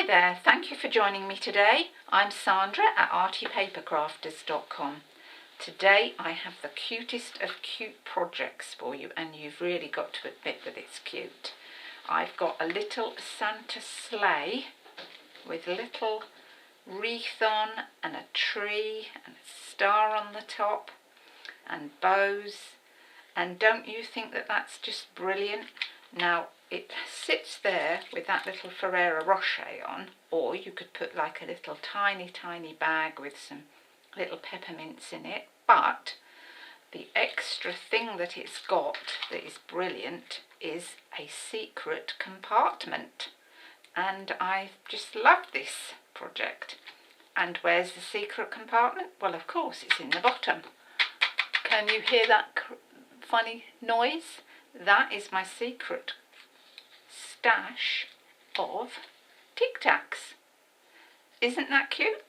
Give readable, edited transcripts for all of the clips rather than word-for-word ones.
Hi there, thank you for joining me today. I'm Sandra at artypapercrafters.com. Today I have the cutest of cute projects for you, and you've really got to admit that it's cute. I've got a little Santa sleigh with a little wreath on and a tree and a star on the top and bows, and don't you think that that's just brilliant? Now it sits there with that little Ferrero Rocher on, or you could put like a little tiny bag with some little peppermints in it, but the extra thing that it's got that is brilliant is a secret compartment, and I just love this project. And where's the secret compartment? Well, of course it's in the bottom. Can you hear that funny noise? That is my secret stash of Tic Tacs. Isn't that cute?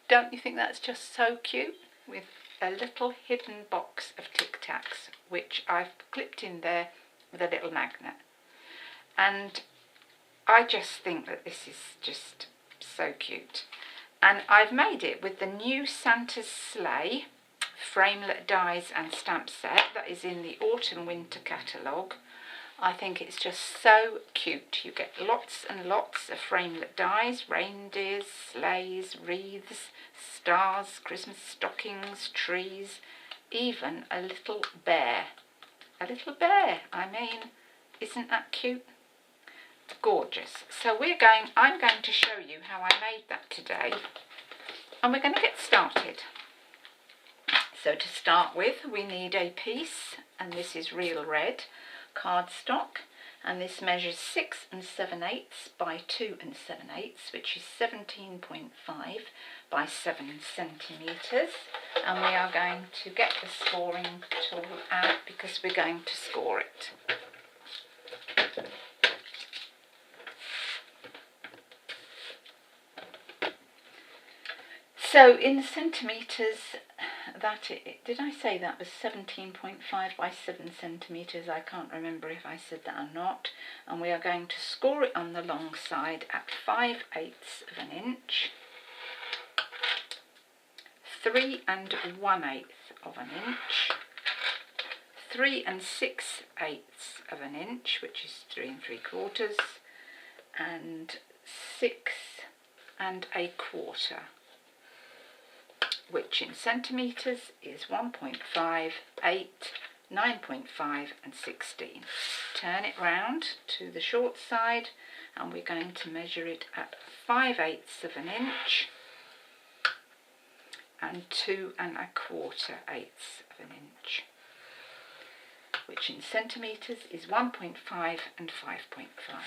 Don't you think that's just so cute? With a little hidden box of Tic Tacs, which I've clipped in there with a little magnet. And I just think that this is just so cute. And I've made it with the new Santa's Sleigh framelit dies and stamp set that is in the autumn winter catalogue. I think it's just so cute. You get lots and lots of framelit dies, reindeers, sleighs, wreaths, stars, Christmas stockings, trees, even a little bear. A little bear, I mean, isn't that cute? Gorgeous. So I'm going to show you how I made that today, and we're going to get started. So to start with, we need a piece, and this is real red cardstock, and this measures 6 7/8 by 2 7/8, which is 17.5 by 7 centimetres. And we are going to get the scoring tool out because we're going to score it. So in centimetres, did I say that was 17.5 by 7 centimetres? I can't remember if I said that or not. And we are going to score it on the long side at 5/8 of an inch, 3 1/8 of an inch, 3 6/8 of an inch, which is 3 3/4, and 6 1/4. Which in centimetres is 1.5, 8, 9.5 and 16. Turn it round to the short side, and we're going to measure it at 5/8 of an inch and 2 1/4 of an inch, which in centimetres is 1.5 and 5.5.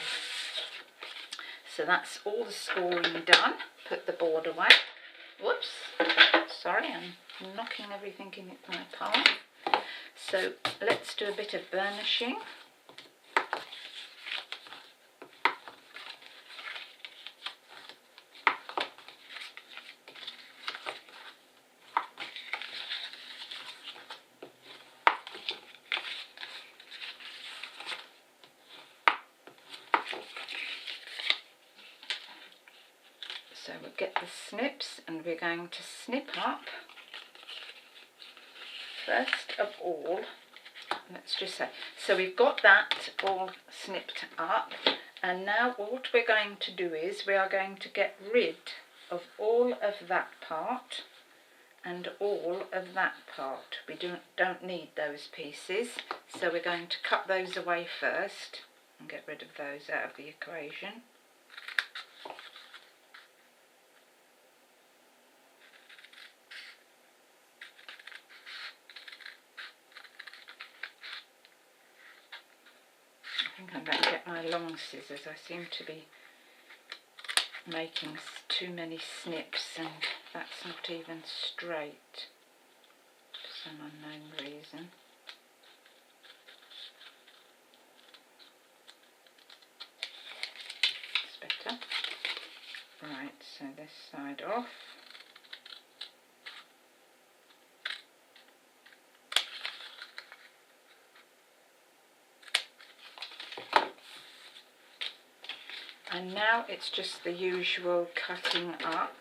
So that's all the scoring done. Put the board away. Whoops, sorry, I'm knocking everything in my path. So let's do a bit of burnishing. So we'll get the snips, and we're going to snip up. First of all, let's just say, so we've got that all snipped up, and now what we're going to do is we are going to get rid of all of that part and all of that part. We don't need those pieces, so we're going to cut those away first and get rid of those out of the equation. I think I'm going to get my long scissors. I seem to be making too many snips, and that's not even straight for some unknown reason. It's better. Right, so this side off. And now it's just the usual cutting up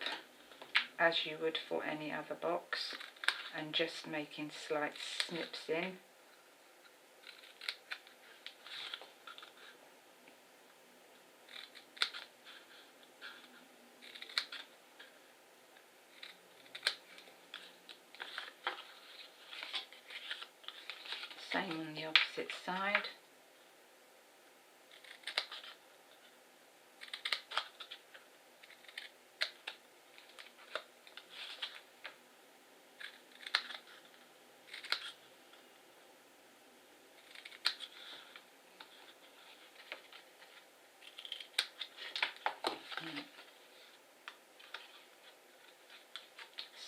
as you would for any other box, and just making slight snips in. Same on the opposite side.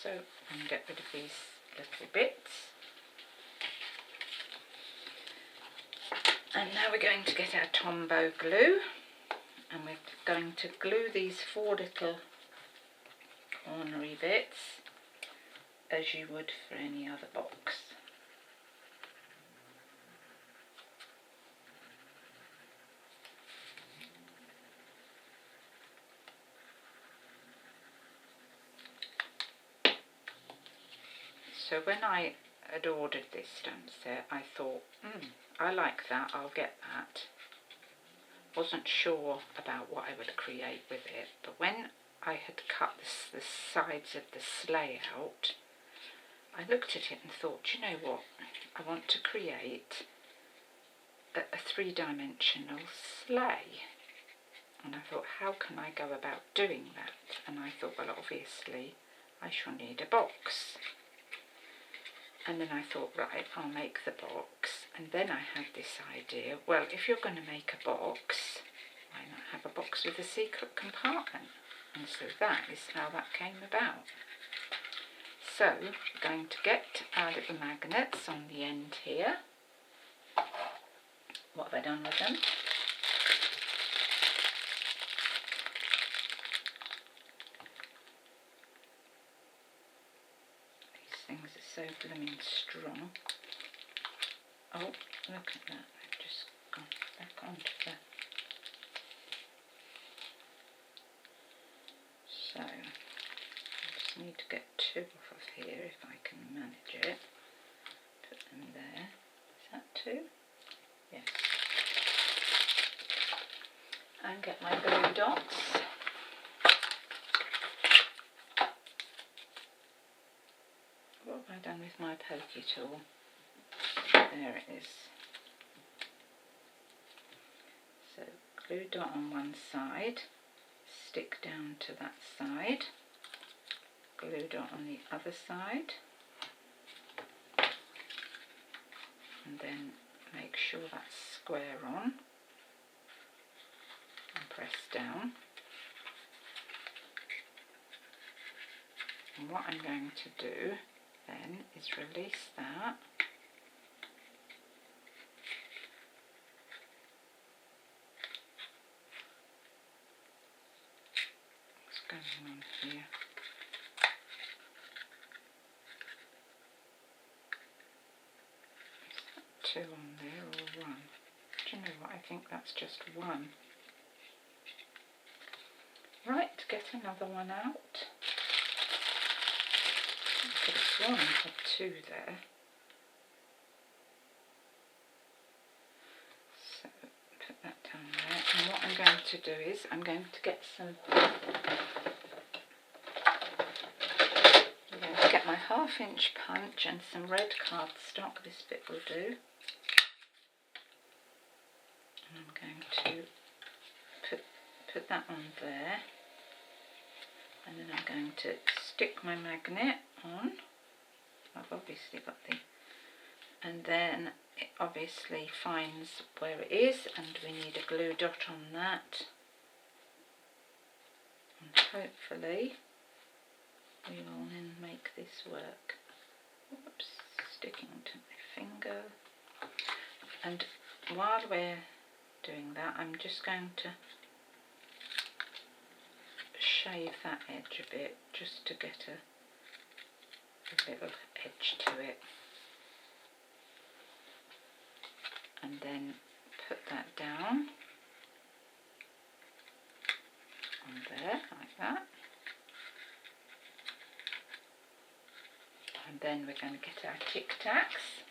So I'm going to get rid of these little bits. And now we're going to get our Tombow glue, and we're going to glue these 4 little cornery bits as you would for any other box. So when I had ordered this stamp set, I thought, I like that, I'll get that. Wasn't sure about what I would create with it, but when I had cut the sides of the sleigh out, I looked at it and thought, you know what, I want to create a 3-dimensional sleigh. And I thought, how can I go about doing that? And I thought, well, obviously I shall need a box. And then I thought, right, I'll make the box. And then I had this idea, well, if you're going to make a box, why not have a box with a secret compartment? And so that is how that came about. So we're going to get our little magnets on the end here. What have I done with them? Things are so blooming strong. Oh, look at that, I've just gone back onto the... So, I just need to get 2 off of here if I can manage it. Put them there. Is that 2? Yes. And get my glue dots. What have I done with my pokey tool? There it is. So glue dot on one side, stick down to that side, glue dot on the other side, and then make sure that's square on and press down. And what I'm going to do then is release that. What's going on here? Is that 2 on there or 1? Do you know what? I think that's just 1. Right, get another one out. I could have sworn I had 2 there. So put that down there. And what I'm going to do is I'm going to get some... I'm going to get my 1/2-inch punch and some red cardstock. This bit will do. And I'm going to put that on there. And then I'm going to stick my magnet on. I've obviously got the... And then it obviously finds where it is, and we need a glue dot on that. And hopefully we will then make this work. Oops, sticking to my finger. And while we're doing that, I'm just going to shave that edge a bit, just to get a little edge to it, and then put that down, then we're going to get our Tic Tacs,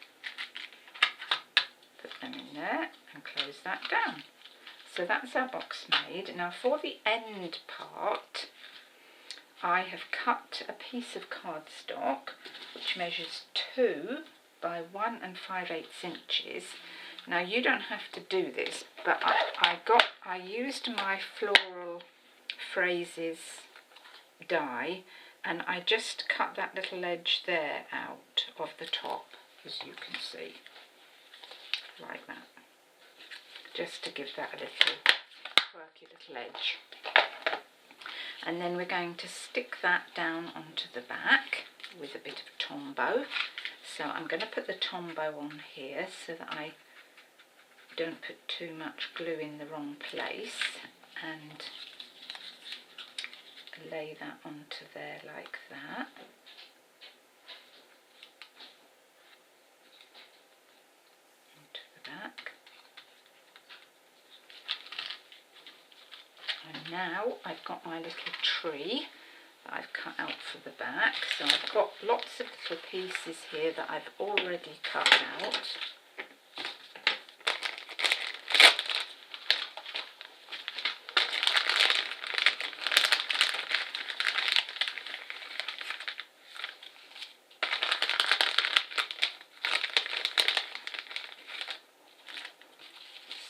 put them in there and close that down. So that's our box made. Now for the end part, I have cut a piece of cardstock which measures 2 by 1 5/8 inches. Now you don't have to do this, but I used my floral phrases die, and I just cut that little edge there out of the top, as you can see, like that, just to give that a little quirky little edge. And then we're going to stick that down onto the back with a bit of Tombow. So I'm going to put the Tombow on here so that I don't put too much glue in the wrong place, and lay that onto there like that. Onto the back. And now I've got my little tree that I've cut out for the back. So I've got lots of little pieces here that I've already cut out.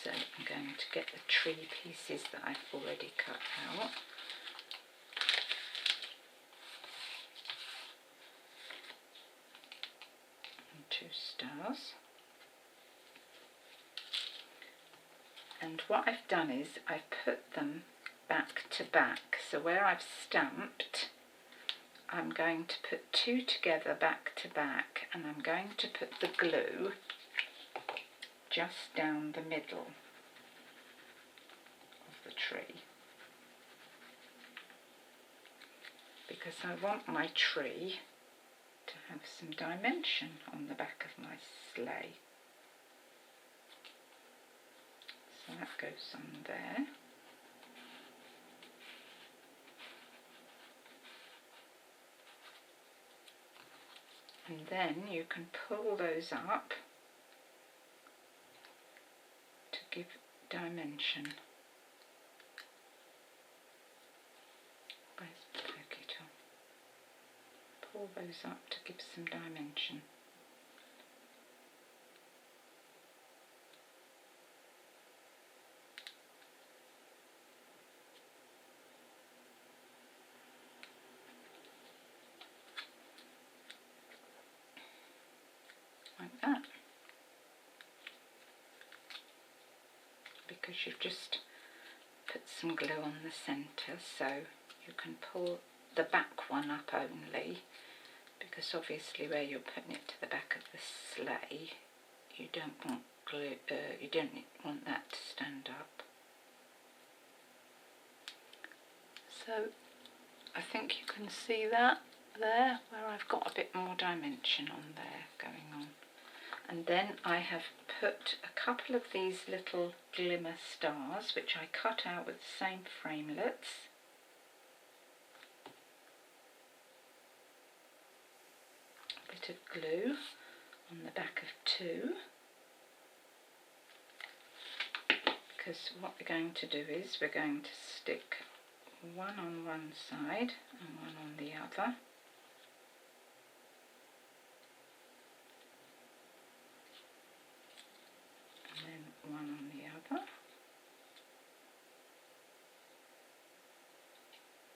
So I'm going to get the tree pieces that I've already cut out. And 2 stars. And what I've done is I've put them back to back. So where I've stamped, I'm going to put 2 together back to back, and I'm going to put the glue just down the middle of the tree, because I want my tree to have some dimension on the back of my sleigh. So that goes on there. And then you can pull those up to give dimension. Where's the pokey tool? Pull those up to give some dimension. Like that. Because you've just put some glue on the centre, so you can pull the back one up only, because obviously where you're putting it to the back of the sleigh, you don't want glue, you don't want that to stand up. So I think you can see that there, where I've got a bit more dimension on there going on. And then I have put a couple of these little glimmer stars, which I cut out with the same framelets. A bit of glue on the back of 2. Because what we're going to do is we're going to stick one on one side and one on the other. One on the other.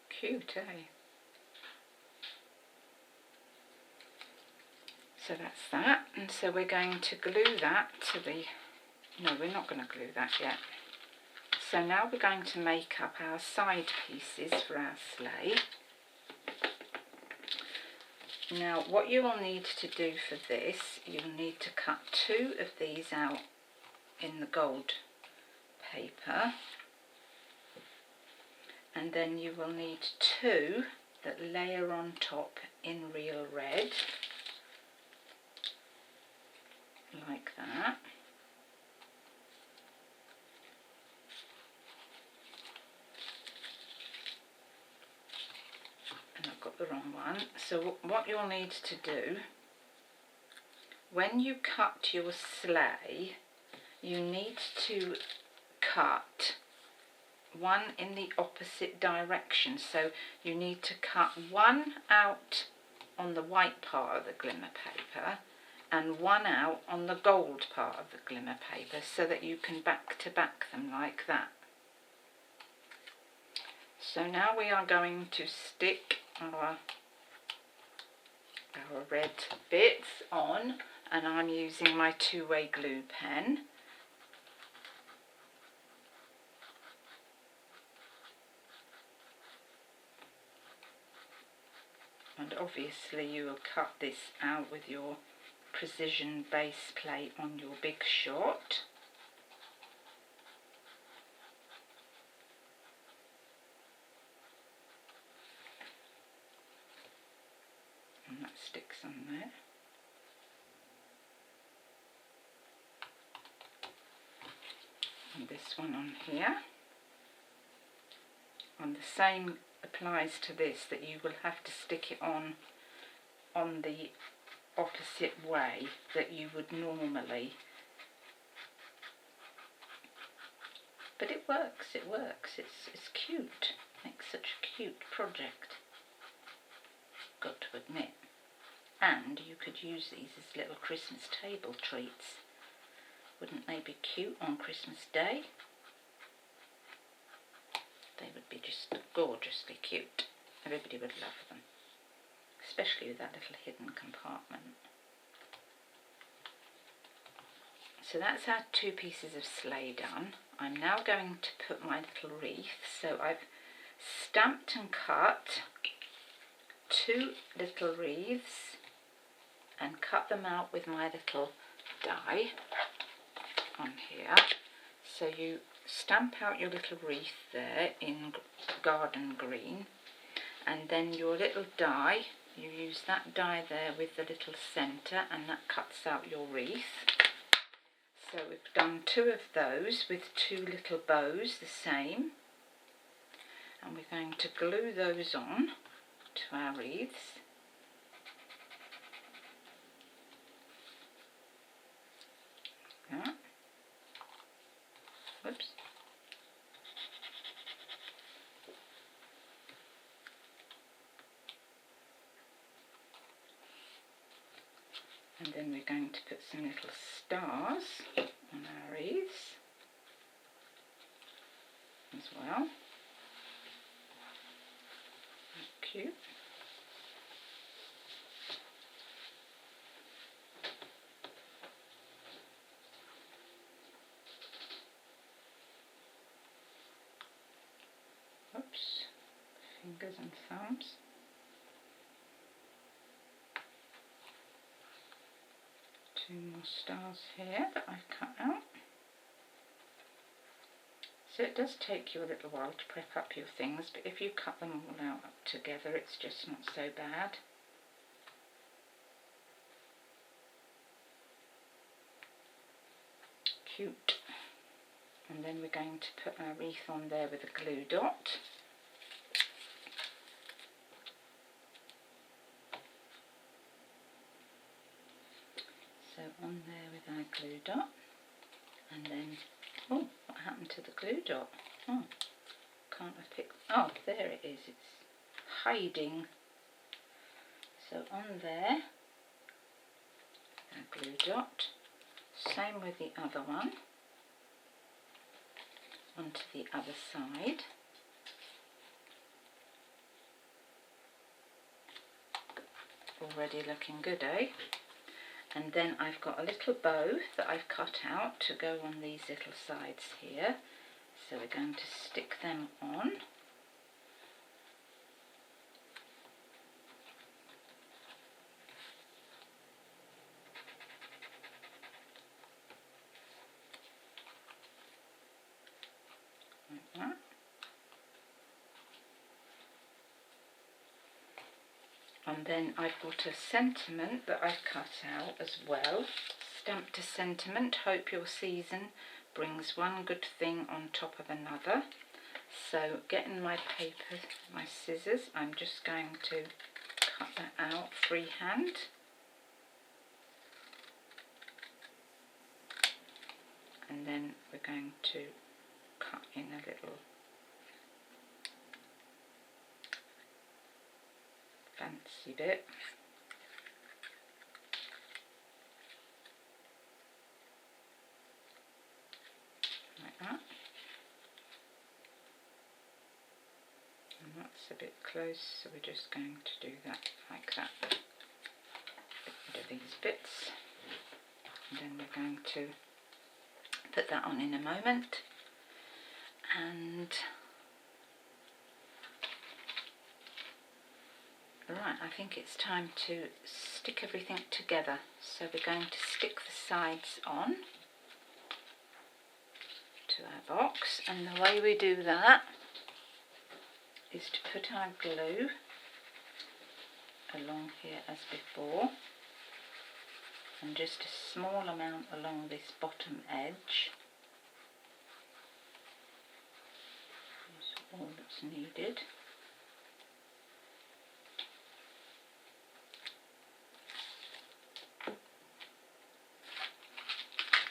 Cute, eh? So that's that, and so we're going to glue that to the... No, we're not going to glue that yet. So now we're going to make up our side pieces for our sleigh. Now what you will need to do for this, you'll need to cut 2 of these out in the gold paper, and then you will need 2 that layer on top in real red, like that. And I've got the wrong one. So what you'll need to do when you cut your sleigh, you need to cut one in the opposite direction. So you need to cut one out on the white part of the glimmer paper and one out on the gold part of the glimmer paper, so that you can back to back them like that. So now we are going to stick our red bits on, and I'm using my two-way glue pen. And obviously you will cut this out with your precision base plate on your big shot. And that sticks on there. And this one on here. And the same applies to this, that you will have to stick it on the opposite way that you would normally. But it works, it's cute. Makes such a cute project, got to admit. And you could use these as little Christmas table treats. Wouldn't they be cute on Christmas Day? They would be just gorgeously cute. Everybody would love them, especially with that little hidden compartment. So that's our two pieces of sleigh done. I'm now going to put my little wreath. So I've stamped and cut two little wreaths and cut them out with my little die on here. So you stamp out your little wreath there in garden green, and then your little die, you use that die there with the little centre, and that cuts out your wreath. So we've done two of those with two little bows the same, and we're going to glue those on to our wreaths. Yeah. Whoops. And then we're going to put some little stars on our wreaths as well. That's cute. Oops, fingers and thumbs. Two more stars here that I've cut out. So it does take you a little while to prep up your things, but if you cut them all out together, it's just not so bad. Cute. And then we're going to put our wreath on there with a glue dot. So on there with our glue dot, and then, oh, what happened to the glue dot? Oh, can't I pick, oh, there it is, it's hiding. So on there, our glue dot, same with the other one, onto the other side. Already looking good, eh? And then I've got a little bow that I've cut out to go on these little sides here. So we're going to stick them on. Like that. And then I've got a sentiment that I've cut out as well. Stamped a sentiment, hope your season brings one good thing on top of another. So getting my paper, my scissors, I'm just going to cut that out freehand. and then we're going to cut in a little fancy bit. Like that. And that's a bit close, so we're just going to do that like that. Get rid of these bits. And then we're going to put that on in a moment. And right, I think it's time to stick everything together. So we're going to stick the sides on to our box, and the way we do that is to put our glue along here as before, and just a small amount along this bottom edge. Is all that's needed.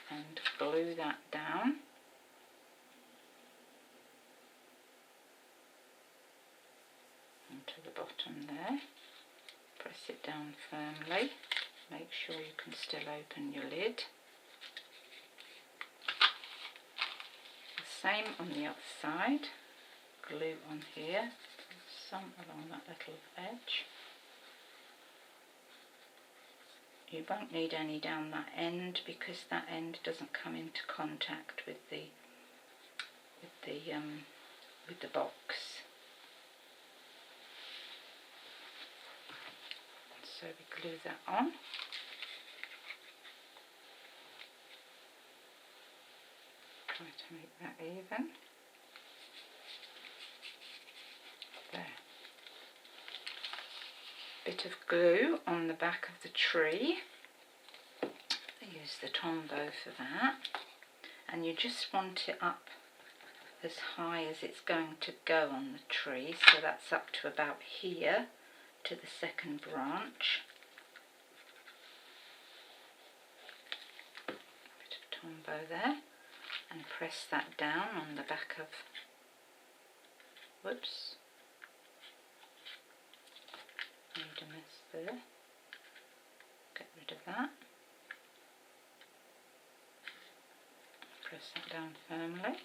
And glue that down. Onto the bottom there. Press it down firmly. Make sure you can still open your lid. The same on the other side. Glue on here, some along that little edge. You won't need any down that end because that end doesn't come into contact with the box. So we glue that on. Try to make that even. There. Bit of glue on the back of the tree. Use the Tombow for that. And you just want it up as high as it's going to go on the tree. So that's up to about here to the second branch. Bit of Tombow there. And press that down on the back of, whoops, made a mess there, get rid of that, press that down firmly.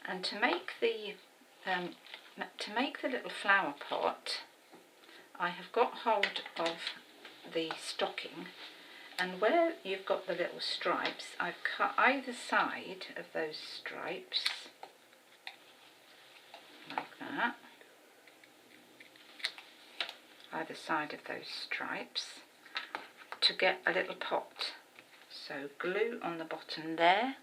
And to make the little flower pot, I have got hold of the stocking, and where you've got the little stripes, I've cut either side of those stripes, like that, either side of those stripes, to get a little pot. So glue on the bottom there,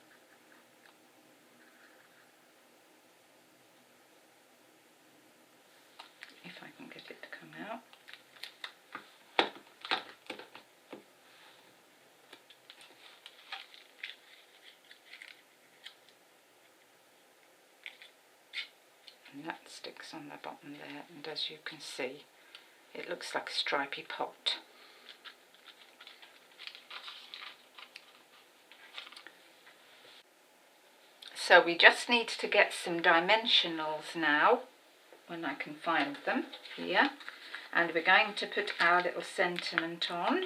if I can get it to come out. And that sticks on the bottom there, and as you can see, it looks like a stripy pot. So we just need to get some dimensionals now, when I can find them here, and we're going to put our little sentiment on.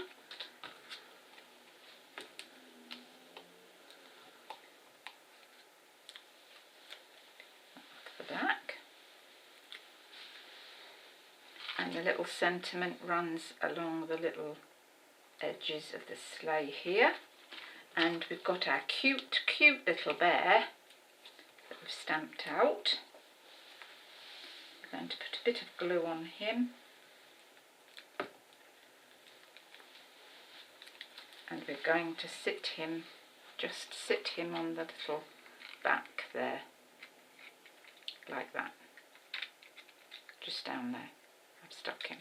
The back, and the little sentiment runs along the little edges of the sleigh here, and we've got our cute little bear that we've stamped out. We're going to put a bit of glue on him, and we're going to just sit him on the little back there, like that, just down there. I've stuck him.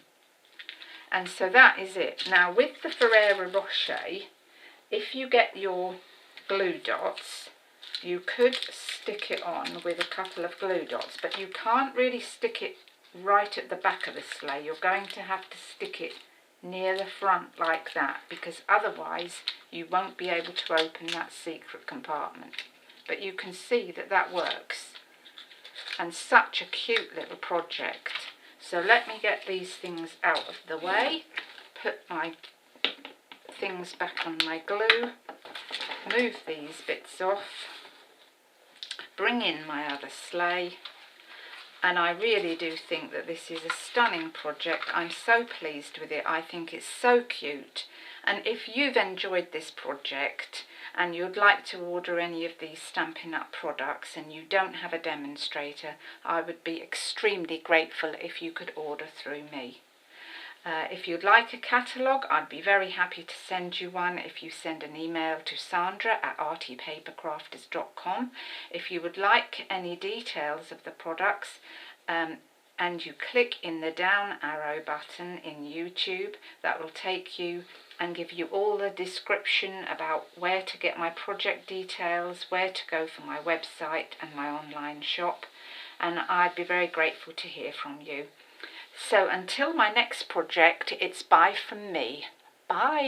And so that is it. Now with the Ferrero Rocher, if you get your glue dots, you could stick it on with a couple of glue dots, but you can't really stick it right at the back of the sleigh. You're going to have to stick it near the front like that, because otherwise you won't be able to open that secret compartment. But you can see that that works, and such a cute little project. So let me get these things out of the way, put my things back on my glue, move these bits off, bring in my other sleigh, and I really do think that this is a stunning project. I'm so pleased with it. I think it's so cute. And if you've enjoyed this project and you'd like to order any of these Stampin' Up products and you don't have a demonstrator, I would be extremely grateful if you could order through me. If you'd like a catalogue, I'd be very happy to send you one if you send an email to SandraR@artypapercrafters.com. If you would like any details of the products and you click in the down arrow button in YouTube, that will take you and give you all the description about where to get my project details, where to go for my website and my online shop, and I'd be very grateful to hear from you. So until my next project, it's bye from me. Bye.